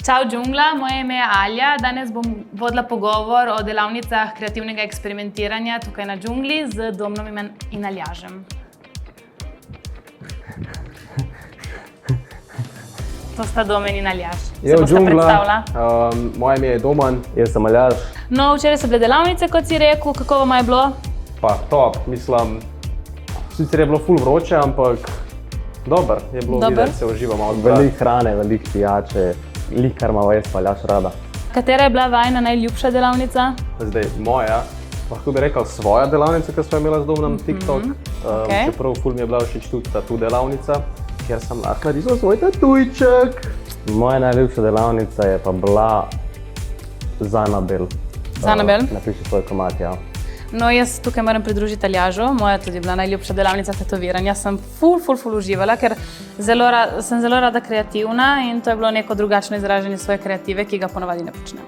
Čau džungla, moje ime je Alja. Danes bom vodila pogovor o delavnicah kreativnega eksperimentiranja tukaj na džungli z Domnom in Aljažem. To sta Domen in Aljaž. Se boste predstavila? Moje ime je Domen, jaz sem Aljaž. No, včeraj so bile delavnice, kot si rekel, kako vam je bilo? Pa top, mislim, sicer je bilo ful vroče, ampak dober je bilo videti, se uživamo. Veliko hrane, veliko pijače, kar ima jaz pa Aljaž rada. Katera je bila vajna najljubša delavnica? Zdaj, moja, lahko bi rekel svoja delavnica, ki smo imela z Domnom TikTok. Čeprav ful mi je bila všeč tudi tatu delavnica, ker sem lahko narisal svoj tatujček. Moja najljubša delavnica je pa bila za Anabel. Za Anabel? Napiši svoj komad, ja. No, jaz tukaj moram pridružiti Aljažu. Moja tudi bila najljubša delavnica tetoviranja. Sem ful uživala, ker sem zelo rada kreativna in to je bilo neko drugačno izražanje svoje kreative, ki ga ponavadi ne počnem.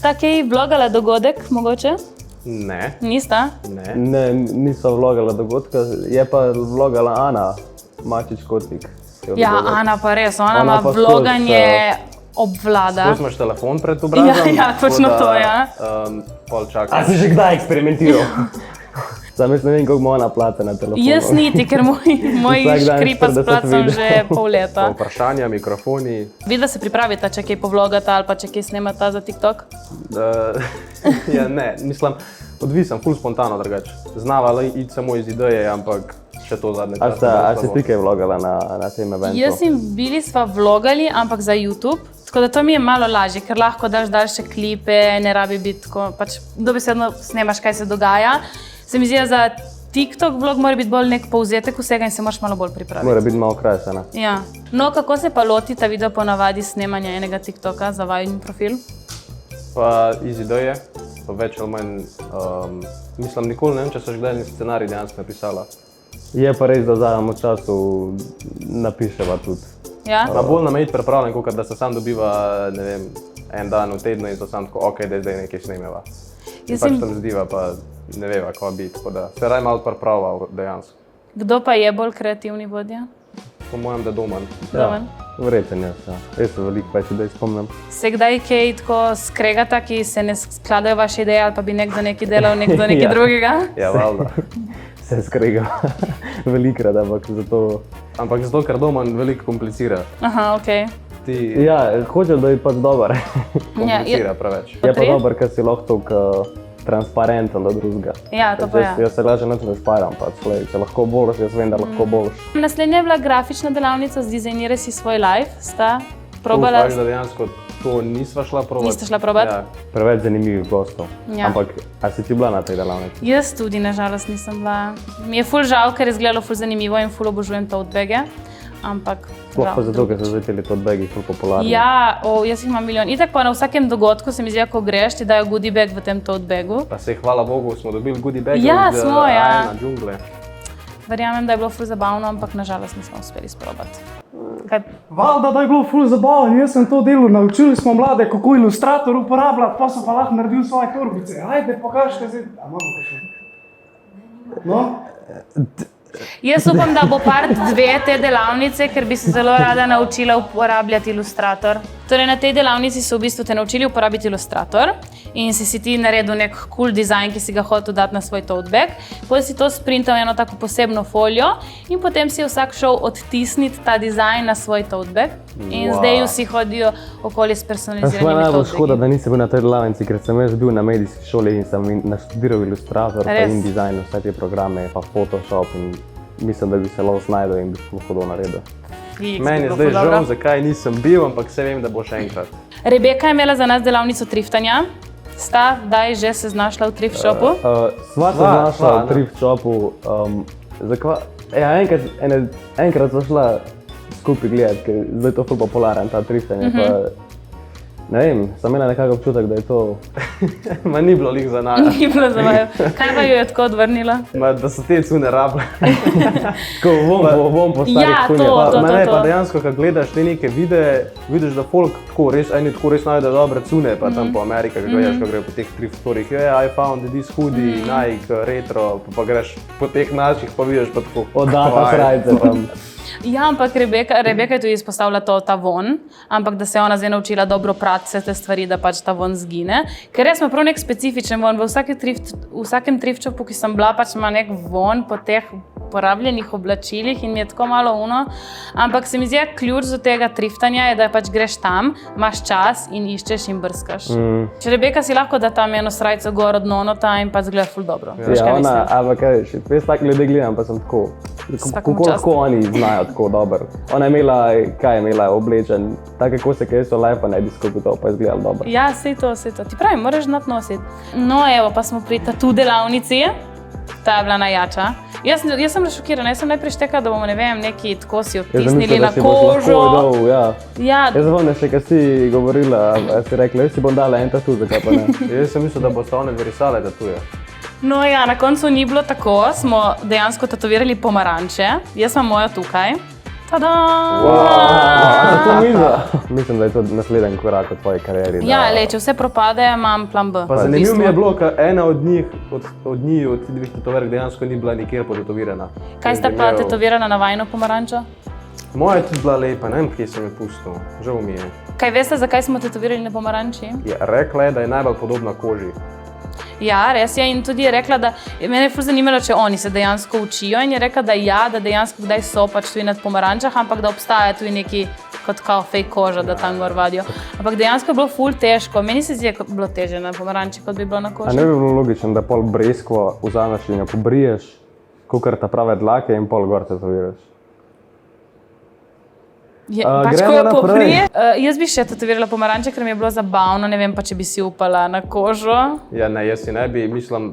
Sta kaj vlogala dogodek, mogoče? Ne. Nista? Ne. Ne, niso vlogala dogodka, je pa vlogala Ana Mačič-Kotnik. Ja, Ana pa res, ona ima vloganje obvlada. Skozi imaš telefon pred obrazom. Ja, točno to, ja. Pol čakaj. A si že kdaj eksperimentiral? Sam jaz ne vem, koliko ima ona placa na telefonu. Jaz niti, ker moj škripa s placom že pol leta. Vprašanja, mikrofoni. Vidva se pripravita, če kaj povlogata ali pa če kaj snemata za TikTok? Ja, ne, mislim, odvisem, ful spontano drugače. Znava iti samo iz ideje, ampak še to zadnje čas. A si ti kaj vlogala na tem eventu? Jaz in Bili sva vlogali, ampak za YouTube. Tako da to mi je malo lažje, ker lahko daš daljše klipe, ne rabi biti tako, pač dobesedno snemaš, kaj se dogaja. Se mi zdi, da za TikTok vlog mora biti bolj nek povzetek vsega in se moraš malo bolj pripraviti. Mora biti malo krajša, ne? Ja. No, kako se pa loti ta video ponavadi snemanja enega TikToka za vajin profil? Pa iz ideje, pa več ali manj, mislim, nikoli ne vem, če so že kdaj scenarij dejansko napisala. Je pa res, da v zadnjem času napiševa tudi. Ja? Pa bolj nam je iti pripravljen, kot da se sam dobiva, ne vem, en dan v tednu in so sam tako, ok, da zdaj nekaj snemeva. In pač tam zdiva, pa ne veva, kako biti, tako da se raj malo pripravlja dejansko. Kdo pa je bolj kreativni vodja? Po mojem, da Domen. Domen? Verjetno jaz, ja. Res se veliko več idej spomnim. Se kdaj kaj tako skregata, ki se ne skladajo vaše ideje ali pa bi nekdo nekaj delal, nekdo nekaj drugega? Ja, valjda. Se skrega velikrat, ampak zato... Ampak zato, ker Domen veliko komplicira. Aha, okej. Ja, hočem, da je pač dober. Komplicira preveč. Je pa dober, ker si lahko toliko transparenten do drugega. Ja, to pa ja. Jaz se lažje nič ne šparam, pač, če lahko boljš, jaz vem, da lahko boljš. Naslednja je bila grafična delavnica z Dizajniraj si svoj life. Sta probala... Fakt, da dejansko to nisva šla probat. Niste šla probat? Ja. Preveč zanimivih gostov. Ja. Ampak, a si ti bila na tej delavnici? Jaz tudi, nažalost, nisem bila. Mi je ful žal, ker je izgledalo ful zanimivo in ful obožujem tote bage. Ampak sploh pa zato, ker so zdaj teli tote bagi ful popularni. Ja, jaz jih imam milijon. Itak pa na vsakem dogodku se mi zdi, ko greš, ti dajo goodie bag v tem tote bagu. Pa se hvala Bogu, smo dobili goodie bag smo, ja. Na džungle. Verjamem, da je bilo ful zabavno, ampak nažalost nismo uspeli sprobati. Valjda, da je bilo ful zabavno, jaz sem to delal, naučili smo mlade, kako ilustrator uporabljati, pa so pa lahko naredili svoje torbice. Ajde, pokažite zdaj. A malo pokažem. No? Jaz upam, da bo part 2 te delavnice, ker bi se zelo rada naučila uporabljati ilustrator. Torej, na tej delavnici so v bistvu te naučili uporabiti ilustrator in si ti naredil nek cool dizajn, ki si ga hotel dati na svoj tote bag. Potem si to sprintal eno tako posebno folijo in potem si vsak šel odtisniti ta dizajn na svoj tote bag. In zdaj vsi hodijo okoli s personaliziranimi tote bagi. Najbolj škoda, da nisem bil na tej delavnici, ker sem jaz bil na medijski šoli in sem naštudiral ilustrator, pa InDesign, vse te programe, pa Photoshop in mislim, da bi se lahko znajdel in bi lahko naredil. Meni je zdaj žal, zakaj nisem bil, ampak se vem, da bo še enkrat. Rebeka je imela za nas delavnico triftanja. Sta kdaj že se znašla v thrift shopu? Sva se znašla v thrift shopu. Enkrat sva šla skupaj gledati, ker zdaj je to ful popularen, ta thriftanje. Ne vem, sem imela nekako občutek, da je to... Ma ni bilo lih za nas. Ni bilo za vaju. Kaj pa jo je tako odvrnila? Da so te cune rabile. Ko bom po starih Ja, cunjah. to. Pa dejansko, ko gledaš te neke videe, vidiš, da folk eni tako res najde dobre cune, pa tam po Amerikah, ko gledaš, ko gre po teh thrift storih, I found this hoodie, Nike, retro, pa greš po teh naših, pa vidiš pa tako. Oddata srajce tam. Ja, ampak Rebeka je tudi izpostavila ta von, ampak da se je ona zdaj naučila dobro prati vse te stvari, da pač ta von zgine. Ker res ima prav nek specifičen von. V vsakem thrift shopu, ki sem bila, pač ima nek von po teh porabljenih oblačilih in mi je tako malo uno. Ampak se mi zdi, ključ do tega thriftanja je, da pač greš tam, imaš čas in iščeš in brskaš. Če Rebeka si lahko da tam eno srajco gor od nonota in pa zgleda ful dobro. Ja, ona, ampak kaj, res tak ljudje gledam, pa sem tako, kako lahko oni znajo tako dobro. Ona je imela, kaj je imela oblečen, take kose, ki so lepa, ne bi skupaj to, pa je izgledalo dobro. Ja, sej to. Ti pravim, moraš znati nositi. No, evo, pa smo pri tatu delavnici. Ta je bila najjača. Jaz sem šokirana, jaz sem najprej štekala, da bomo, ne vem, neki tako si odtisnili na kožo. Ja. Ja, Jaz zapomnim še, kaj si govorila, si rekla, jaz si bom dala en tatu, zakaj pa ne. Jaz sem mislil, da boste one verisale tatuje. no ja, na koncu ni bilo tako, smo dejansko tatovirali pomaranče. Jaz imam mojo tukaj. Tada! To miza. Mislim, da je to naslednji korak v tvoji karieri. Ja, če vse propade, imam plan B. Pa zanimivo mi je bilo, ker ena od njih, od dveh tetoverk dejansko ni bila nikjer potetovirana. Kaj sta pa tetovirana na vajno pomarančo? Moja je tudi bila lepa, ne vem, kje sem jo pustil, žal mi je. Kaj veste, zakaj smo tetovirali na pomaranči? Rekla je, da je najbolj podobna koži. Ja, res je, in tudi je rekla, da mene je ful zanimalo, če oni se dejansko učijo, in je rekla, da ja, da dejansko kdaj so pač tudi na pomarančah, ampak da obstaja tudi neki kot kao fake koža, da tam gor vadijo. Ampak dejansko je bilo ful težko. Meni se zdi, da je bilo težje na pomaranči, kot bi bilo na koži. A ne bi bilo logično, da pol breskvo vzameš in jo pobriješ, kakor ta prave dlake in pol gor tetoviraš? Pač ko gremo jo naprej. popriješ. Jaz bi še tetovirala pomaranče, ker mi je bilo zabavno, ne vem pa, če bi si upala na kožo. Ja, ne, jaz si ne bi, mislim,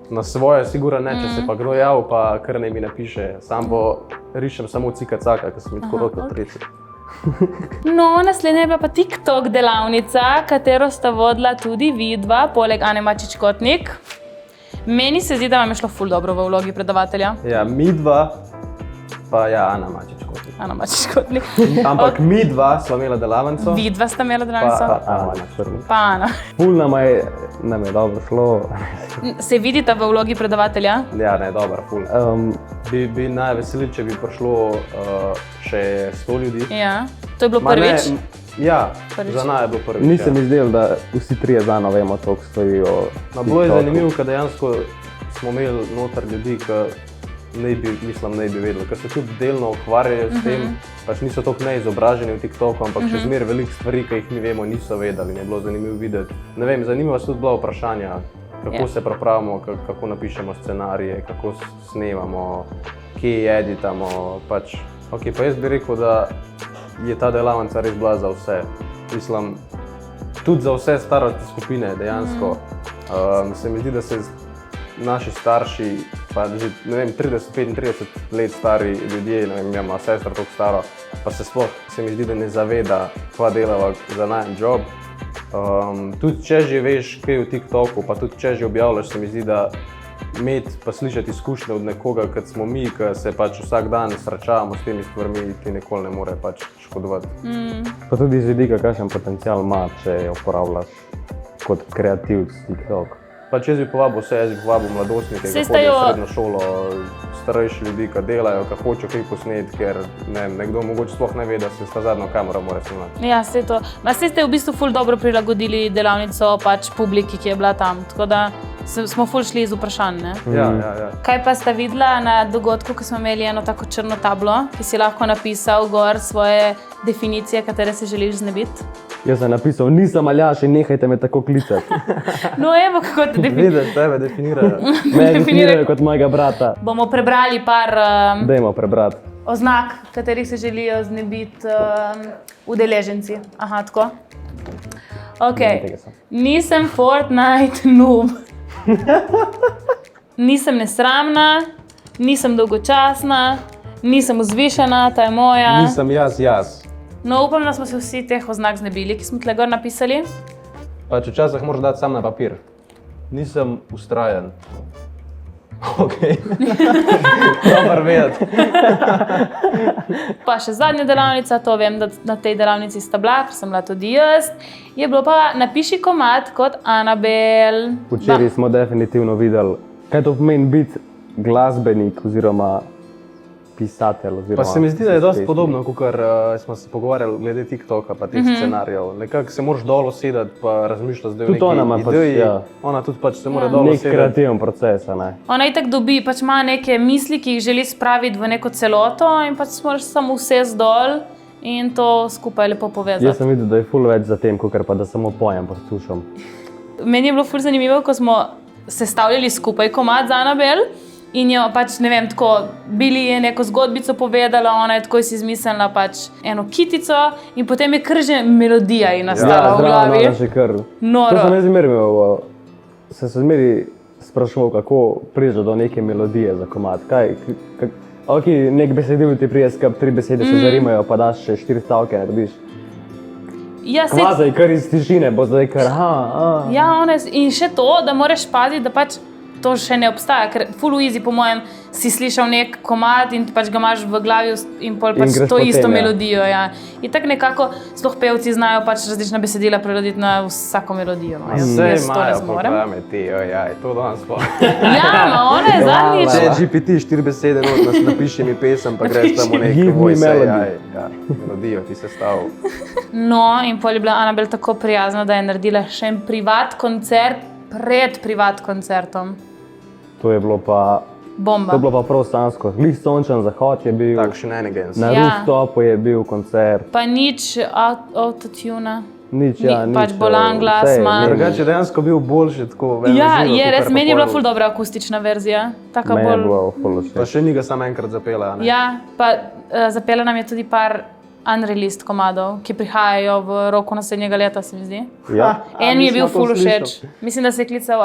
na svoje sigurno ne, če se pa kdo jav, pa kar ne mi napiše. Sam rišem samo cika-caka, ker sem mi tako roko tresi. No, naslednja je bila pa TikTok delavnica, katero sta vodila tudi vidva, poleg Ane Mačič-Kotnik. Meni se zdi, da vam je šlo ful dobro v vlogi predavatelja. Ja, midva, pa ja, Ana Mačič-Kotnik. Ana Mačič-Kotnik. Ampak midva sva imela delavnico. Vidva sta imela delavnico. Pa Ana. Ful nam je dobro šlo. Se vidita v vlogi predavatelja? Ja, ne, dobro, ful. Bi najveselil, če bi prišlo še 100 ljudi. Ja. To je bilo prvič? Ja, Prvič. za naj je bilo prvič. Ni se mi zdelo, da vsi trije zano vemo, koliko stoji o Bilo je zanimivo, ker dejansko smo imeli noter ljudi, ki ne bi vedeli, ker se tudi delno ukvarjajo s tem, pač niso toliko neizobraženi v TikToku, ampak še zmeraj veliko stvari, ki jih mi vemo, niso vedeli in je bilo zanimivo videti. Ne vem, zanimivo so tudi bila vprašanja, kako se pripravimo, kako napišemo scenarije, kako snemamo, kje editamo, pač. Ok, pa jaz bi rekel, da je ta delavnica res bila za vse. Mislim, tudi za vse starostne skupine dejansko. Se mi zdi, da se naši starši, pa že 30-35 let stari ljudje, ne vem, ima sestra toliko staro, pa se sploh se mi zdi, da ne zaveda, kva delava za najen job. Tudi če že veš, kaj je v TikToku, pa tudi če že objavljaš, se mi zdi, da imeti pa slišati izkušnje od nekoga, kot smo mi, ki se pač vsak dan srečavamo s temi stvarmi, ti nikoli ne more pač škodovati. Pa tudi iz vidika, kakšen potencial ima, če jo uporabljaš kot kreativc TikTok. Pač jaz bi povabil vse, jaz bi povabil mladostnike, ki hodijo v srednjo šolo, starejši ljudi, ki delajo, ki hočejo kaj posneti, ker nekdo mogoče sploh ne ve, da se s zadnjo kamero mora snemati. Ja, saj to. Saj ste v bistvu ful dobro prilagodili delavnico pač publiki, ki je bila tam, tako da smo ful šli iz vprašanj, ne? Ja. Kaj pa sta videla na dogodku, ko smo imeli eno tako črno tablo, ki si lahko napisal gor svoje definicije, katere se želiš znebiti? Jaz sem napisal, nisem Aljaž in nehajte me tako klicati. No, evo, kako te definirajo. Vidiš, tebe definirajo. Me definirajo kot mojega brata. Bomo prebrali par Dajmo prebrati. oznak, katerih se želijo znebiti udeleženci. Aha, tako. Ok. Nisem Fortnite noob. Nisem nesramna, nisem dolgočasna, nisem vzvišena, ta je moja. Nisem jaz. No, upam, da smo se vsi teh oznak znebili, ki smo tle gor napisali. Pač včasih moraš dati sam na papir. Nisem ustrajen. Ok. Dobar vedeti. Pa še zadnja delavnica, to vem, da na tej delavnici sta bila, ker sem bila tudi jaz. Je bilo pa napiši komad kot Anabel. Včeraj smo definitivno videli, kaj to pomeni biti glasbenik oziroma pisatelj. Pa se mi zdi, da je dosti podobno, kot smo se pogovarjali glede TikToka pa teh scenarijev. Nekako se moraš dol usedeti pa razmišljati zdaj o Tudi ona ima neki pač, ideji. ja. Ona tudi pač se mora dol Nek usedeti. kreativen proces, a ne? Ona itak dobi, pač ima neke misli, ki jih želi spraviti v neko celoto in pač moraš samo vse dol in to skupaj lepo povezati. Jaz sem videl, da je ful več za tem, kot pa da samo pojem poslušam. Meni je bilo ful zanimivo, ko smo sestavljali skupaj komad za Anabel in jo pač, ne vem, tako, Bili je neko zgodbico povedala, ona je takoj si izmislila pač eno kitico in potem je kar že melodija ji nastala v glavi. Ja, še kar. Noro. To sem jaz zmeraj imel, sem se zmeraj spraševal, kako prideš do neke melodije za komad. Ok, nek besedil ti prije skap, 3 besede se zarimajo, pa daš še 4 stavke, narediš. Ja, saj- Kvazaj, kar iz tišine, bo zdaj kar, Ja, in še to, da moraš paziti, da pač to še ne obstaja, ker full easy, po mojem, si slišal nek komad in pač ga imaš v glavi in pol pač greš to po tem, isto ja. melodijo. Ja. In tako nekako sploh pevci znajo pač različna besedila preroditi na vsako melodijo. No. Jaz to ne imajo zmorem. programe ti, ojaj, to danes pa. Ja, ma ona je zadnjič. Če je GPT 4 besede, napiši mi pesem, pa greš tam v Give neki me voice melody. AI. Ja, melodijo ti sestavil. No, in pol je bila Anabel tako prijazna, da je naredila še en privat koncert pred privat koncertom. To je bilo pa, Bomba. to je bilo pa prav sansko. Glih sončen zahod je bil, Tak shenanigans. na Ja. rooftopu je bil koncert, Pa nič autotuna. nič, ja, nič. Pač bolan glas sej, ima. ne, Drugače je dejansko bil boljši tako. Ja, je res, meni je bila ful dobra akustična verzija. Taka Meni je bolj. bilo ful Pa všeč. še ni ga samo enkrat zapela. Ne? Ja, pa zapela nam je tudi par unreleased komadov, ki prihajajo v roku naslednjega leta, se mi zdi. Ja, En mi je bil nismo to ful slišali. všeč. Mislim, da se je klical.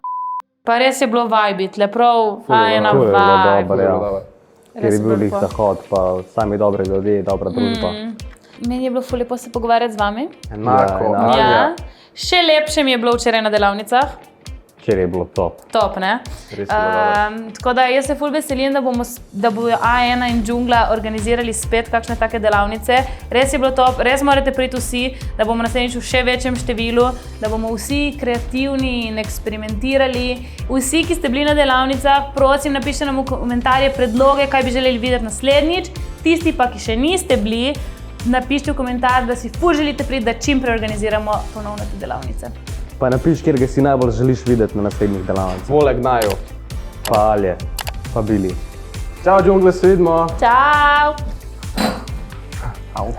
Pa res je bilo vibit, lepo, ena to je bilo vibe. dobro, ja. Dobro. Ker Res je je bil bilo lih lepo. zahod, pa sami dobri ljudje, dobra družba. Meni je bilo ful lepo se pogovarjati z vami. Enako. Ja, Alja. Ja. Še lepše mi je bilo včeraj na delavnicah. Včeraj je bilo top. Top, ne? Res je bilo dobro. Tako da jaz se ful veselim, da bojo A1 in Džungla organizirali spet kakšne take delavnice. Res je bilo top, res morate priti vsi, da bomo naslednjič v še večjem številu, da bomo vsi kreativni in eksperimentirali. Vsi, ki ste bili na delavnicah, prosim, napišite nam v komentarje predloge, kaj bi želeli videti naslednjič. Tisti pa, ki še niste bili, napišite v komentar, da si ful želite priti, da čim prej organiziramo ponovno te delavnice. Pa napiš, kjer ga si najbolj želiš videti na naslednjih delavnicah. Poleg naju. Pa Alje, pa Bili. Čau, džungle, se vidimo. Ciao! Au.